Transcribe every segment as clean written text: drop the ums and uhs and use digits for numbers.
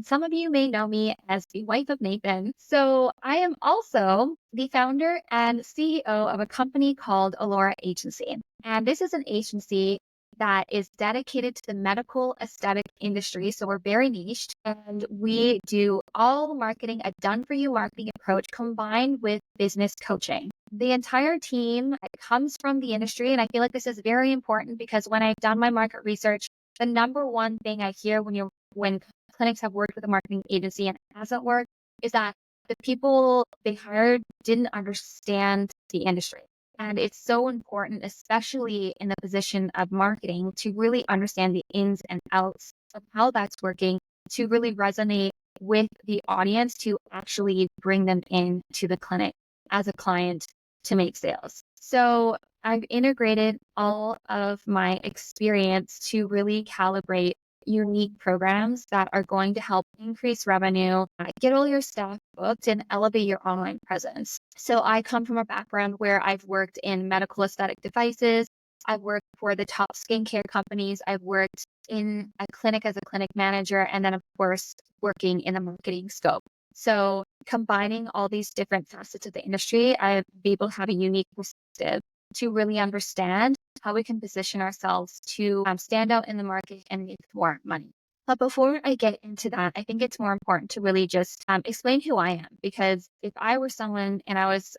some of you may know me as the wife of Nathan. So I am also the founder and CEO of a company called Allora Agency. And this is an agency that is dedicated to the medical aesthetic industry. So we're very niched and we do all marketing, a done for you marketing approach combined with business coaching. The entire team comes from the industry. And I feel like this is very important because when I've done my market research, the number one thing I hear when clinics have worked with a marketing agency and it hasn't worked is that the people they hired didn't understand the industry. And it's so important, especially in the position of marketing, to really understand the ins and outs of how that's working, to really resonate with the audience, to actually bring them in to the clinic as a client to make sales. So I've integrated all of my experience to really calibrate unique programs that are going to help increase revenue, get all your staff booked, and elevate your online presence. So I come from a background where I've worked in medical aesthetic devices. I've worked for the top skincare companies. I've worked in a clinic as a clinic manager, and then, of course, working in a marketing scope. So combining all these different facets of the industry, I've been able to have a unique perspective to really understand how we can position ourselves to stand out in the market and make more money. But before I get into that, I think it's more important to really just explain who I am. Because if I were someone and I was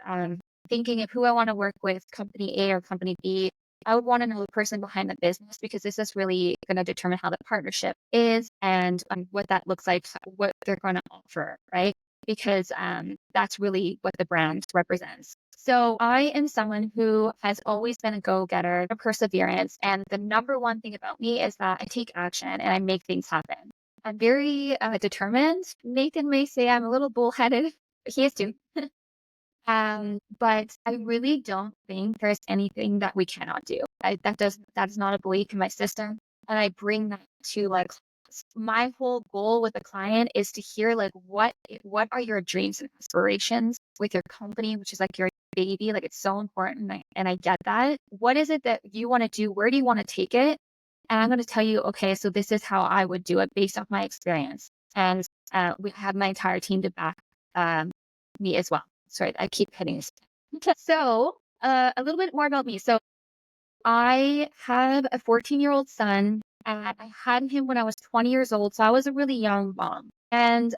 thinking of who I want to work with, company A or company B, I would want to know the person behind the business because this is really going to determine how the partnership is and what that looks like, what they're going to offer, right? Because that's really what the brand represents. So I am someone who has always been a go-getter, a perseverance. And the number one thing about me is that I take action and I make things happen. I'm very determined. Nathan may say I'm a little bullheaded. He is too. But I really don't think there's anything that we cannot do. That's not a belief in my system. And I bring that to like my whole goal with a client is to hear like what are your dreams and aspirations with your company, which is like your baby. Like it's so important. And I get that. What is it that you want to do? Where do you want to take it? And I'm going to tell you, okay, so this is how I would do it based off my experience. And we have my entire team to back me as well. Sorry, I keep hitting this. So a little bit more about me. So I have a 14-year-old son, and I had him when I was 20 years old. So I was a really young mom. And,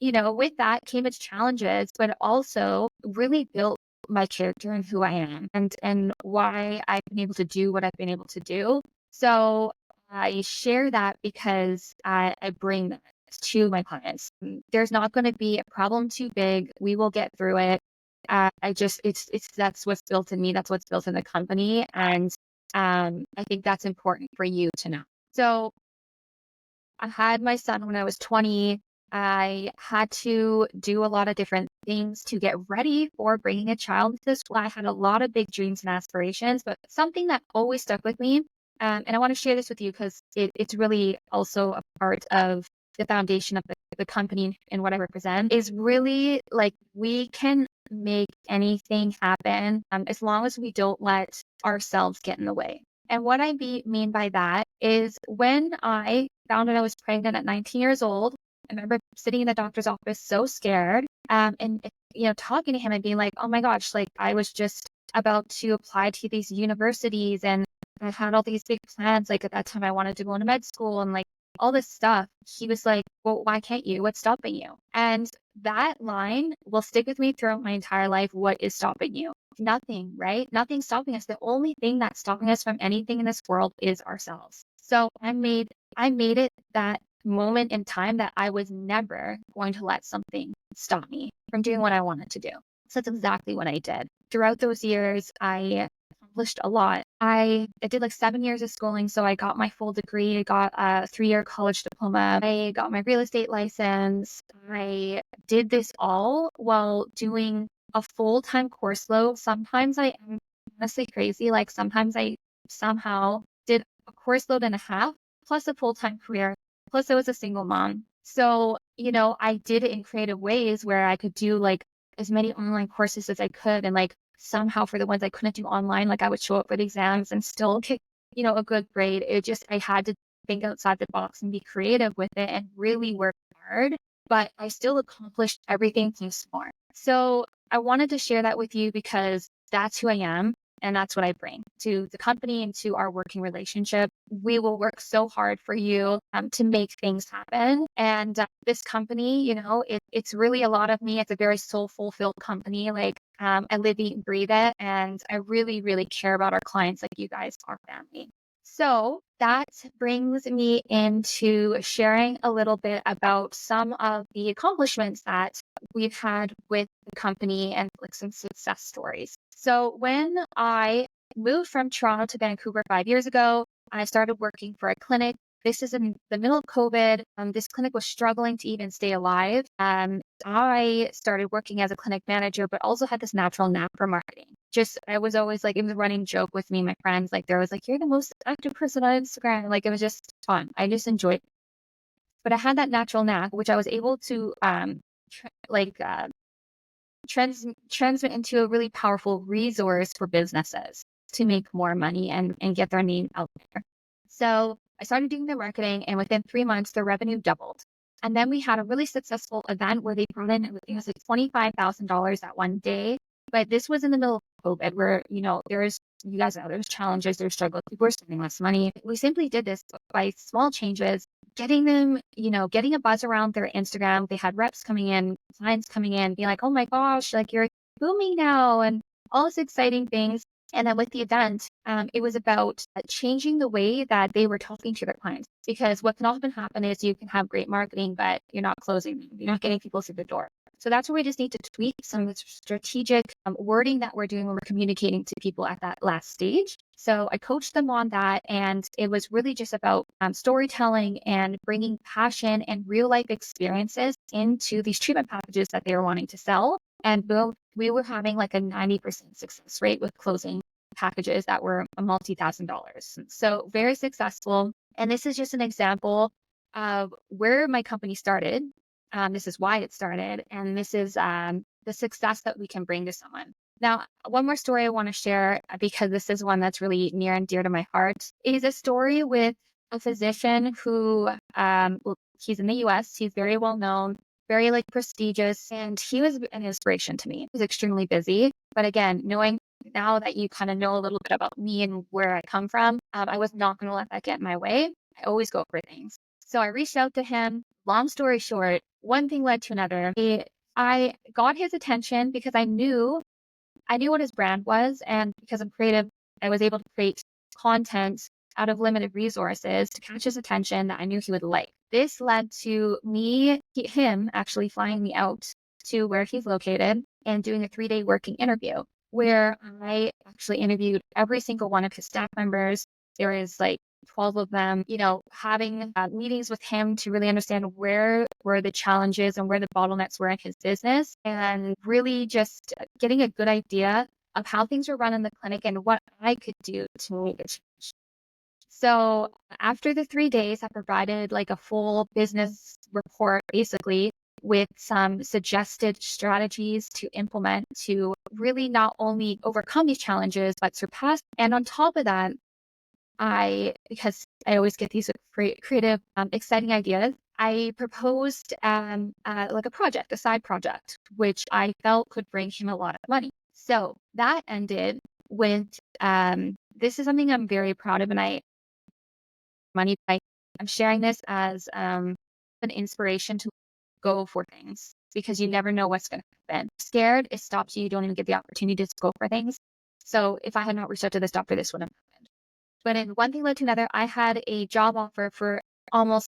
with that came its challenges, but also really built my character and who I am and why I've been able to do what I've been able to do. So I share that because I bring that to my clients. There's not going to be a problem too big. We will get through it. That's what's built in me. That's what's built in the company. And I think that's important for you to know. So I had my son when I was 20. I had to do a lot of different things to get ready for bringing a child to this. I had a lot of big dreams and aspirations, but something that always stuck with me, and I want to share this with you because it's really also a part of the foundation of the company and what I represent, is really like we can make anything happen as long as we don't let ourselves get in the way. And what I mean by that is when I found out I was pregnant at 19 years old, I remember sitting in the doctor's office so scared and talking to him and being like, oh my gosh, like I was just about to apply to these universities and I had all these big plans. Like at that time I wanted to go into med school and like all this stuff. He was like, well, why can't you? What's stopping you? And that line will stick with me throughout my entire life. What is stopping you? Nothing, right? Nothing's stopping us. The only thing that's stopping us from anything in this world is ourselves. So I made it that moment in time that I was never going to let something stop me from doing what I wanted to do. So that's exactly what I did. Throughout those years, I accomplished a lot. I did like 7 years of schooling. So I got my full degree. I got a 3-year college diploma. I got my real estate license. I did this all while doing a full-time course load. Sometimes I am honestly crazy. Like sometimes I somehow did a course load and a half plus a full-time career. Plus I was a single mom. So, I did it in creative ways where I could do like as many online courses as I could. And like somehow for the ones I couldn't do online, like I would show up for the exams and still get, a good grade. I had to think outside the box and be creative with it and really work hard, but I still accomplished everything plus more. So I wanted to share that with you because that's who I am. And that's what I bring to the company and to our working relationship. We will work so hard for you to make things happen. And this company, it's really a lot of me. It's a very soulful filled company. Like I live, eat, and breathe it. And I really, really care about our clients like you guys are family. So that brings me into sharing a little bit about some of the accomplishments that we've had with the company and like some success stories. So when I moved from Toronto to Vancouver 5 years ago, I started working for a clinic. This is in the middle of COVID. This clinic was struggling to even stay alive. I started working as a clinic manager, but also had this natural knack for marketing. I was always like, it was a running joke with me and my friends. Like, there was like, you're the most active person on Instagram. Like, it was just fun. I just enjoyed it. But I had that natural knack, which I was able to transmit into a really powerful resource for businesses to make more money and get their name out there. So I started doing their marketing, and within 3 months, their revenue doubled. And then we had a really successful event where they brought in, I think it was like $25,000 that one day. But this was in the middle of COVID where, you guys know, there's challenges, there's struggles, people are spending less money. We simply did this by small changes, getting them, getting a buzz around their Instagram. They had reps coming in, clients coming in, being like, oh my gosh, like you're booming now, and all these exciting things. And then with the event, it was about changing the way that they were talking to their clients. Because what can often happen is you can have great marketing, but you're not closing them. You're not getting people through the door. So that's where we just need to tweak some of the strategic wording that we're doing when we're communicating to people at that last stage. So I coached them on that. And it was really just about storytelling and bringing passion and real life experiences into these treatment packages that they were wanting to sell. And we were having like a 90% success rate with closing packages that were a multi-$1,000s. So very successful. And this is just an example of where my company started. This is why it started. And this is the success that we can bring to someone. Now, one more story I want to share, because this is one that's really near and dear to my heart, is a story with a physician who, he's in the US. He's very well known, very like prestigious, and he was an inspiration to me. He was extremely busy. But again, knowing now that you kind of know a little bit about me and where I come from, I was not going to let that get in my way. I always go for things. So I reached out to him. Long story short, one thing led to another. I got his attention because I knew what his brand was. And because I'm creative, I was able to create content out of limited resources to catch his attention that I knew he would like. This led to him actually flying me out to where he's located and doing a 3-day working interview where I actually interviewed every single one of his staff members. There is like 12 of them, having meetings with him to really understand where were the challenges and where the bottlenecks were in his business, and really just getting a good idea of how things were run in the clinic and what I could do to make a change. So after the 3 days, I provided like a full business report, basically, with some suggested strategies to implement to really not only overcome these challenges, but surpass. And on top of that, because I always get these creative, exciting ideas, I proposed like a side project, which I felt could bring him a lot of money. So that ended with, this is something I'm very proud of, and I'm sharing this as an inspiration to go for things, because you never know what's going to happen. Scared, it stops you. You don't even get the opportunity to go for things. So if I had not reached out to this doctor, this wouldn't have happened. But in one thing led to another, I had a job offer for almost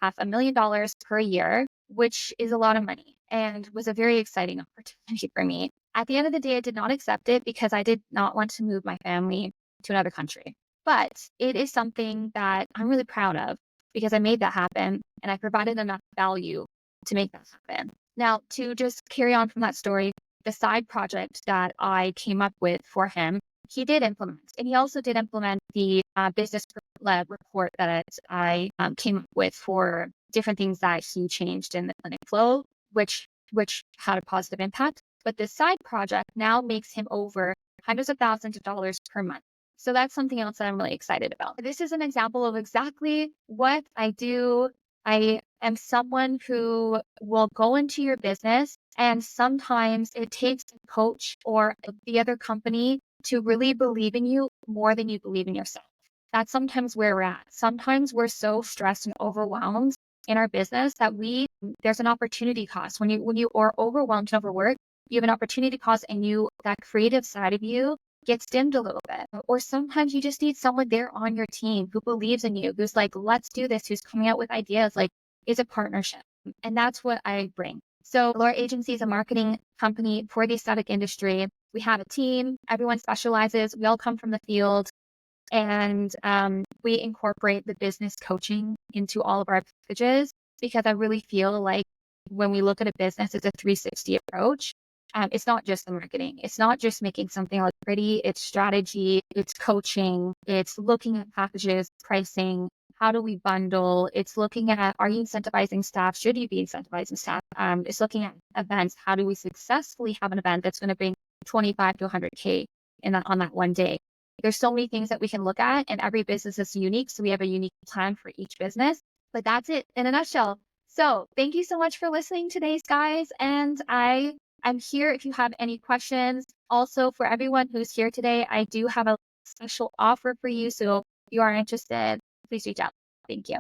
$500,000 per year, which is a lot of money and was a very exciting opportunity for me. At the end of the day, I did not accept it because I did not want to move my family to another country. But it is something that I'm really proud of because I made that happen and I provided enough value to make that happen. Now, to just carry on from that story, the side project that I came up with for him, he did implement. And he also did implement the business report that I came up with for different things that he changed in the clinic flow, which had a positive impact. But this side project now makes him over hundreds of thousands of dollars per month. So that's something else that I'm really excited about. This is an example of exactly what I do. I am someone who will go into your business, and sometimes it takes a coach or the other company to really believe in you more than you believe in yourself. That's sometimes where we're at. Sometimes we're so stressed and overwhelmed in our business that there's an opportunity cost. When you are overwhelmed and overworked, you have an opportunity cost, and that creative side of you gets dimmed a little bit. Or sometimes you just need someone there on your team who believes in you, who's like, let's do this, who's coming out with ideas, like is a partnership. And that's what I bring. So Allora Agency is a marketing company for the aesthetic industry. We have a team, everyone specializes, we all come from the field. And we incorporate the business coaching into all of our packages because I really feel like when we look at a business, it's a 360 approach. It's not just the marketing. It's not just making something look pretty. It's strategy. It's coaching. It's looking at packages, pricing. How do we bundle? It's looking at, are you incentivizing staff? Should you be incentivizing staff? It's looking at events. How do we successfully have an event that's going to bring 25 to 100K on that one day? There's so many things that we can look at, and every business is unique. So we have a unique plan for each business. But that's it in a nutshell. So thank you so much for listening today, guys. And I'm here if you have any questions. Also, for everyone who's here today, I do have a special offer for you. So if you are interested, please reach out. Thank you.